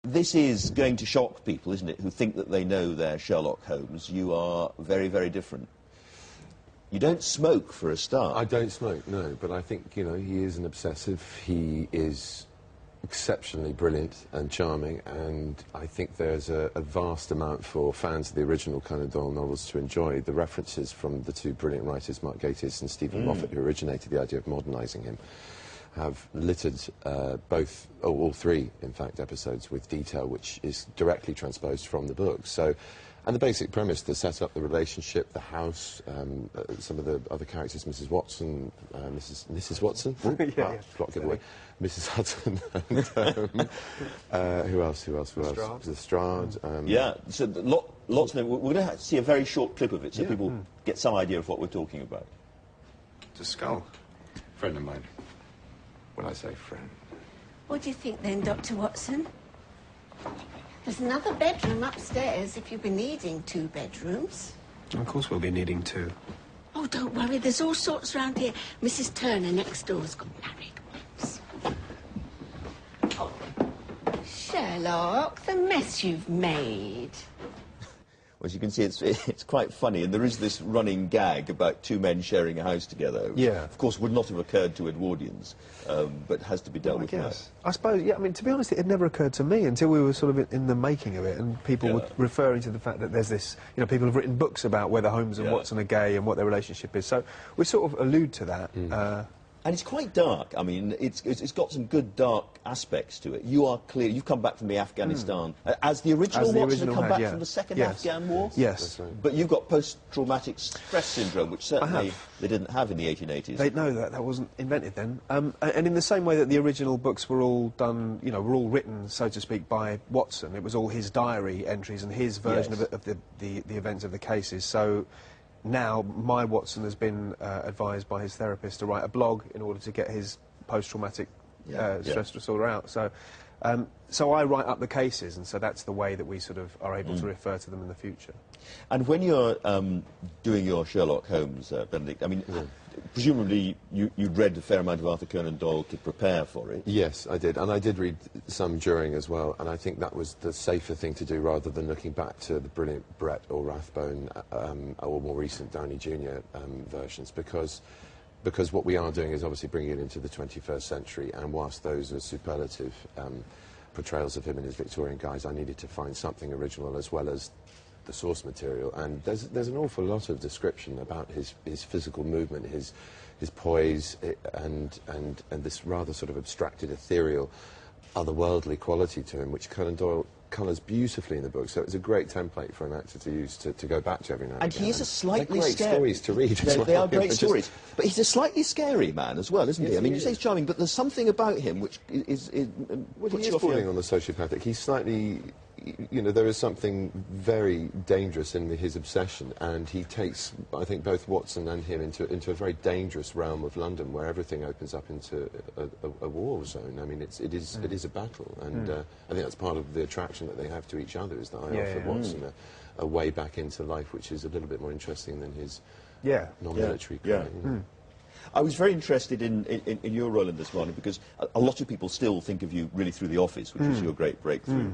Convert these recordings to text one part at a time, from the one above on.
This is going to shock people, isn't it, who think that they know their Sherlock Holmes. You are very, very different. You don't smoke, for a start. I don't smoke, no, but I think, you know, he is an obsessive. He is exceptionally brilliant and charming, and I think there's a vast amount for fans of the original Conan Doyle novels to enjoy. The references from the two brilliant writers, Mark Gatiss and Stephen Moffat, who originated the idea of modernising him, have littered all three, in fact, episodes with detail which is directly transposed from the book. So, and the basic premise, the setup, the relationship, the house, some of the other characters, Mrs. Watson, Mrs. Watson, plot giveaway, Mrs. Hudson, and who else? Lestrade. Yeah, so lots of them. We're going to see a very short clip of it so people get some idea of what we're talking about. It's a skull. Friend of mine. When I say friend. What do you think then, Dr. Watson? There's another bedroom upstairs if you'll be needing 2 bedrooms. Of course we'll be needing 2. Oh, don't worry, there's all sorts round here. Mrs. Turner next door's got married once. Oh, Sherlock, the mess you've made. Well, as you can see, it's quite funny, and there is this running gag about 2 men sharing a house together, which, of course, would not have occurred to Edwardians, but has to be dealt with now. I suppose, yeah, I mean, to be honest, it had never occurred to me until we were sort of in the making of it, and people were referring to the fact that there's this, you know, people have written books about whether Holmes and Watson are gay and what their relationship is, so we sort of allude to that. And it's quite dark. I mean, it's got some good dark aspects to it. You are clear. You've come back from the Afghanistan as the original Watson had come back from the second Afghan war. Yes, right. But you've got post-traumatic stress syndrome, which certainly they didn't have in the 1880s. They know that wasn't invented then. And in the same way that the original books were all done, you know, were all written, so to speak, by Watson. It was all his diary entries and his version of the events of the cases. So. Now, my Watson has been advised by his therapist to write a blog in order to get his post-traumatic stress disorder out. So, so I write up the cases, and so that's the way that we sort of are able to refer to them in the future. And when you're doing your Sherlock Holmes, Benedict, I mean, presumably you'd read a fair amount of Arthur Conan Doyle to prepare for it. Yes, I did, and I did read some during as well, and I think that was the safer thing to do rather than looking back to the brilliant Brett or Rathbone or more recent Downey Jr. Versions, because what we are doing is obviously bringing it into the 21st century, and whilst those are superlative portrayals of him in his Victorian guise, I needed to find something original as well as the source material, and there's an awful lot of description about his physical movement, his poise, and this rather sort of abstracted, ethereal, otherworldly quality to him, which Conan Doyle colours beautifully in the book. So it's a great template for an actor to use to go back to every now and again. And he is a slightly great stories to read. They are great stories, but he's a slightly scary man as well, isn't he? I mean, you say he's charming, but there's something about him which is well, he is bordering on the sociopathic. He's slightly. You know, there is something very dangerous in his obsession, and he takes, I think, both Watson and him into a very dangerous realm of London, where everything opens up into a war zone. I mean, it is a battle, and I think that's part of the attraction that they have to each other, is that I offer Watson a way back into life which is a little bit more interesting than his non-military career. I was very interested in your role in this, Marnie, because a lot of people still think of you really through The Office, which was your great breakthrough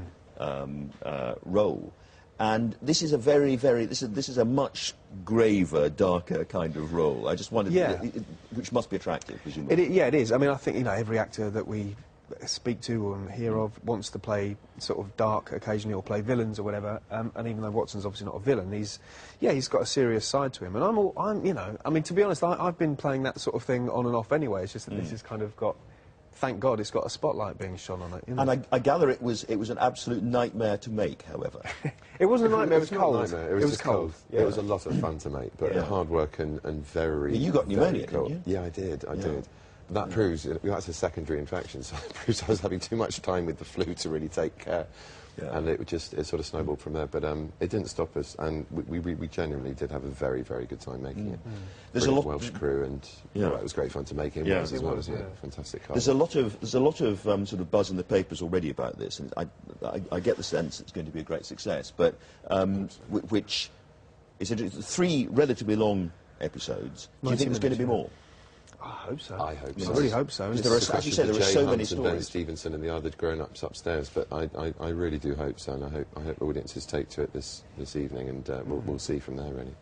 role, and this is a this is a much graver, darker kind of role. I just wondered, which must be attractive, presumably. It is. I mean, I think, you know, every actor that we speak to and hear of wants to play sort of dark occasionally, or play villains or whatever. And even though Watson's obviously not a villain, he's got a serious side to him. And I'm, you know, I mean, to be honest, I've been playing that sort of thing on and off anyway. It's just that this has kind of got. Thank God it's got a spotlight being shone on it. You know? And I gather it was an absolute nightmare to make, however. It wasn't a nightmare, it was cold. It was cold. Yeah. It was a lot of fun to make, but hard work and very... You got pneumonia, cold. Didn't you? Yeah, I did. That proves, that's a secondary infection, so it proves I was having too much time with the flu to really take care. And it sort of snowballed from there, but it didn't stop us, and we genuinely did have a very, very good time making it. There's a lot Welsh crew, and it was great fun to make him as well, wasn't it? Fantastic. There's a lot of sort of buzz in the papers already about this, and I get the sense it's going to be a great success, but which is 3 relatively long episodes. Do you think there's going to be more? I hope so. I hope I so. really hope so. Because And there it's- are, as you say, there are Jay so Hunt many and Ben stories. Stevenson and the other grown-ups upstairs, but I really do hope so, and I hope audiences take to it this evening, and we'll see from there, really.